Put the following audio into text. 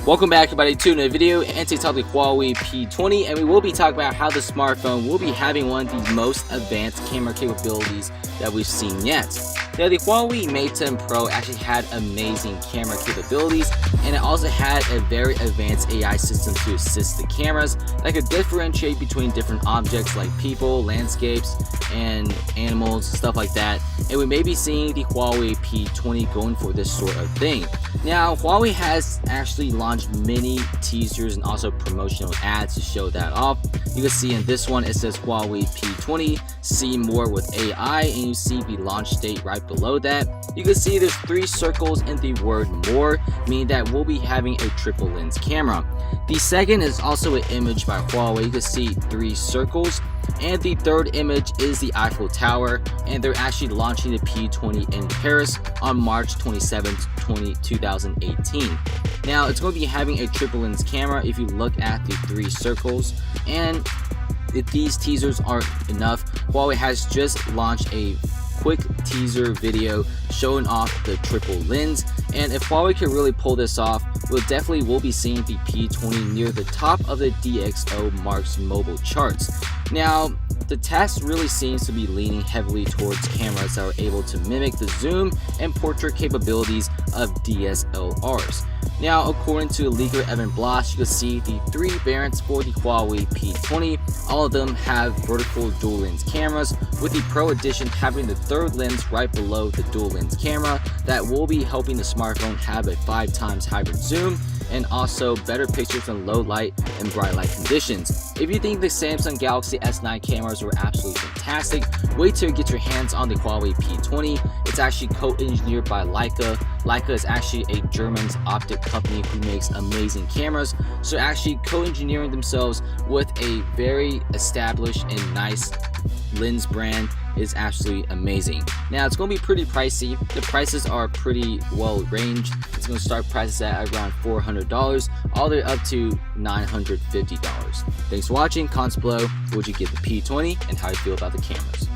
Welcome back everybody to another video, and today talk the Huawei P20, and we will be talking about how the smartphone will be having one of the most advanced camera capabilities that we've seen yet. Now, the Huawei Mate 10 Pro actually had amazing camera capabilities, and it also had a very advanced AI system to assist the cameras that could differentiate between different objects like people, landscapes, and animals, stuff like that. And we may be seeing the Huawei P20 going for this sort of thing. Now, Huawei has actually launched many teasers and also promotional ads to show that off. You can see in this one it says Huawei P20, see more with AI, and you see the launch date right below that. You can see there's 3 circles in the word more, meaning that we'll be having a triple lens camera. The second is also an image by Huawei. You can see 3 circles. And the third image is the Eiffel Tower, and they're actually launching the P20 in Paris on March 27th, 2018. Now, it's going to be having a triple lens camera if you look at the 3 circles, and if these teasers aren't enough, Huawei has just launched a quick teaser video showing off the triple lens, and if Huawei can really pull this off, we'll definitely will be seeing the P20 near the top of the DxOMark's mobile charts. Now, the test really seems to be leaning heavily towards cameras that are able to mimic the zoom and portrait capabilities of DSLRs. Now, according to leaker Evan Bloss, you can see the 3 variants for the Huawei P20. All of them have vertical dual lens cameras, with the Pro Edition having the 3rd lens right below the dual lens camera that will be helping the smartphone have a 5 times hybrid zoom and also better pictures in low light and bright light conditions. If you think the Samsung Galaxy S9 cameras were absolutely fantastic, wait till you get your hands on the Huawei P20. It's actually co-engineered by Leica. Leica is actually a German optic company who makes amazing cameras, so actually co-engineering themselves with a very established and nice lens brand is absolutely amazing. Now, it's going to be pretty pricey. The prices are pretty well ranged. It's going to start prices at around $400 all the way up to $950. Thanks for watching. Comments below, would you get the P20 and how you feel about the cameras?